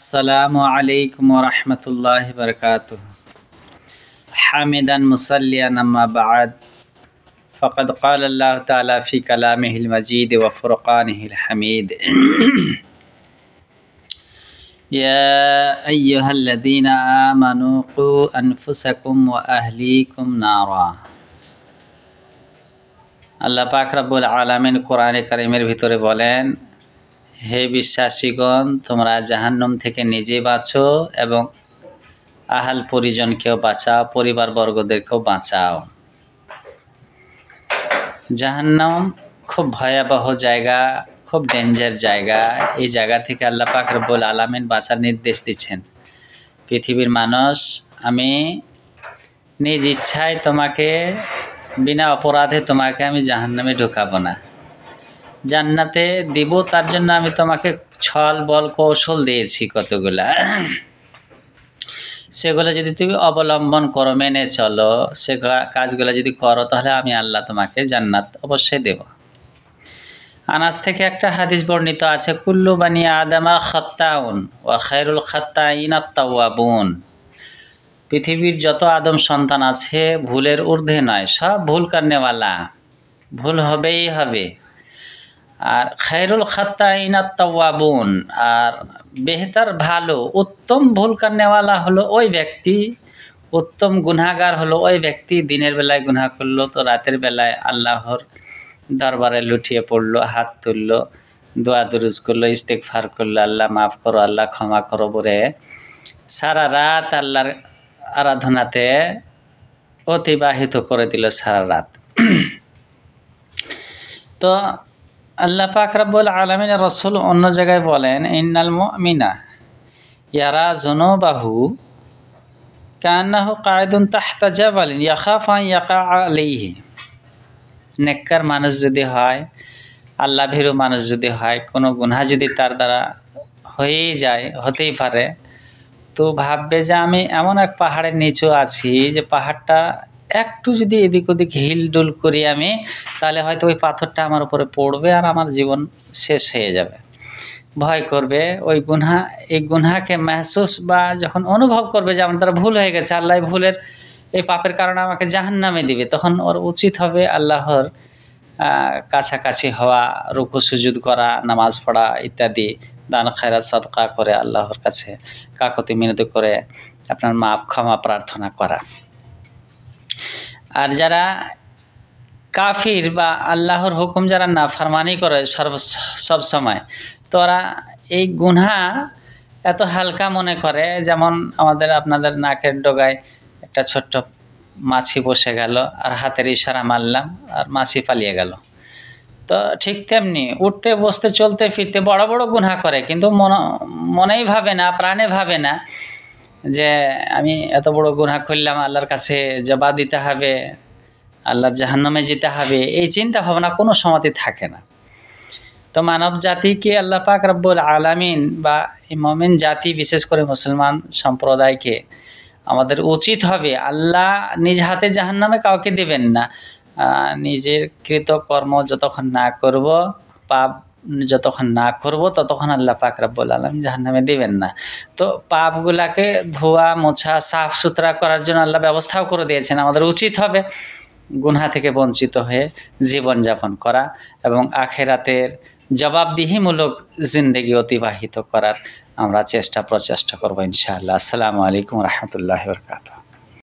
अस्सलामु अलैकुम वरहमतुल्लाहि वबरकातुहू। हामिदन मुसल्लियन अम्मा बाद फ़क़द क़ाल अल्लाह ताला फ़ी कलामिहिल मजीद व फ़ुरक़ानिहिल हमीद। या अय्युहल्लज़ीना आमनू क़ू अनफुसकुम व अहलीकुम नारा। আল্লাহ পাক রব্বুল আলামিন কোরআনে কারিমের ভিতরে বলেন, হে বিশ্বাসীগণ, তোমরা জাহান্নাম থেকে নিজে বাঁচো এবং আহাল পরিজনকেও বাঁচাও, পরিবারবর্গদেরকেও বাঁচাও। জাহান্নাম খুব ভয়াবহ জায়গা, খুব ডেঞ্জার জায়গা। এই জায়গা থেকে আল্লাহ পাক রব্বুল আলামিন বাঁচার নির্দেশ দিচ্ছেন। পৃথিবীর মানুষ, আমি নিজ ইচ্ছায় তোমাকে, বিনা অপরাধে তোমাকে আমি জাহান্নামে ঢোকাবো না, জান্নাতে দিব। তার জন্য আমি তোমাকে ছল বল কৌশল দিয়েছি কতগুলা, সেগুলো যদি তুমি অবলম্বন করো, মেনে চলো, সে কাজগুলো যদি করো, তাহলে আমি আল্লাহ তোমাকে জান্নাত অবশ্যই দেব। আনাস থেকে একটা হাদিস বর্ণিত আছে, কুল্লু বানি আদামা খাত্তাউন ওয়া খায়রুল খাত্তাইন আত-তাওয়াবুন। পৃথিবীর যত আদম সন্তান আছে ভুলের ঊর্ধ্বে নয়, সব ভুল করনেওয়ালা, ভুল হবেই হবে। আর খায়রুল খাত্তাইন আত-তাওয়াবুন, আর বেহতর ভালো উত্তম ভুল করনেওয়ালা হলো ওই ব্যক্তি, উত্তম গুনাহগার হলো ওই ব্যক্তি দিনের বেলায় গুনাহ করলো তো রাতের বেলায় আল্লাহর দরবারে লুটিয়ে পড়লো, হাত তুললো, দোয়া দুরুজ করলো, ইস্তেগফার করলো, আল্লাহ মাফ করো, আল্লাহ ক্ষমা করো বলে সারা রাত আল্লাহর আরাধনাতে অতিবাহিত করে দিল সারা রাত। তো আল্লাহ পাক রব্বুল আলামিন রাসূল অন্য জায়গায় বলেন, ইন্নাল মুমিনা ইয়ারা যুনুবাহু কান্নাহু কায়দুন তাহতা জাবালিন ইয়াখাফু আন ইয়াকা আলাইহি। নেককার মানুষ যদি হয়, আল্লাহ ভীরু মানুষ যদি হয়, কোনো গুনাহ যদি তার দ্বারা হয়েই যায়, হতেই পারে, তো ভাববে যে আমি এমন এক পাহাড়ের নিচু আছি যে পাহাড়টা একটু যদি এদিক ওদিক হিলডুল করি আমি, তাহলে হয়তো ওই পাথরটা আমার উপরে পড়বে আর আমার জীবন শেষ হয়ে যাবে। ভয় করবে ওই গুনাহ, এই গুনাহকে মেহসুস বা যখন অনুভব করবে যে আমার দ্বারা ভুল হয়ে গেছে, আল্লাহ ভুলের এই পাপের কারণে আমাকে জাহান্নামে দিবে, তখন ওর উচিত হবে আল্লাহর কাছাকাছি হওয়া, রুকু সুজুদ করা, নামাজ পড়া ইত্যাদি, দান খায়রাত সাদকা করে আল্লাহর কাছে কাকুতি মিনতি করে আপনার মাপ ক্ষমা প্রার্থনা করা। আর যারা কাফির বা আল্লাহর হুকুম যারা নাফরমানি করে সব সময়, তোরা এই গুনাহ এত হালকা মনে করে, যেমন আমাদের আপনাদের নাকের ডগায় একটা ছোট্ট মাছি বসে গেল আর হাতের ইশারা মারলাম আর মাছি পালিয়ে গেল। তো ঠিক তেমনি উঠতে বসতে চলতে ফিরতে বড় বড় গুনাহ করে, কিন্তু মনেই ভাবে না, প্রাণে ভাবে না যে আমি এত বড় গুনাহ করলাম, আল্লাহর কাছে জবাব দিতে হবে, আল্লাহর জাহান্নামে যেতে হবে, এই চিন্তা ভাবনা কোনো সময়তে থাকে না। তো মানব জাতিকে আল্লাহ পাক রব্বুল আলামিন বা এই মুমিন জাতি, বিশেষ করে মুসলমান সম্প্রদায়কে আমাদের উচিত হবে, আল্লাহ নিজ হাতে জাহান্নামে কাউকে দেবেন না। নিজের কৃত কর্ম যতক্ষণ না করব, পাপ যতক্ষণ না করব, ততক্ষণ আল্লাহ পাক রব্বুল আলামিন জাহান্নামে দিবেন না। তো পাপগুলাকে ধোয়া মোছা সাফ সুতরা করার জন্য আল্লাহ ব্যবস্থাও করে দিয়েছেন। আমাদের উচিত হবে গুনাহ থেকে বঞ্চিত হয়ে জীবনযাপন করা এবং আখেরাতের জবাবদিহিমূলক জিন্দেগি অতিবাহিত করার আমরা প্রচেষ্টা করব ইনশাআল্লাহ। আসসালামু আলাইকুম ওয়া রাহমাতুল্লাহি ওয়া বারাকাতুহু।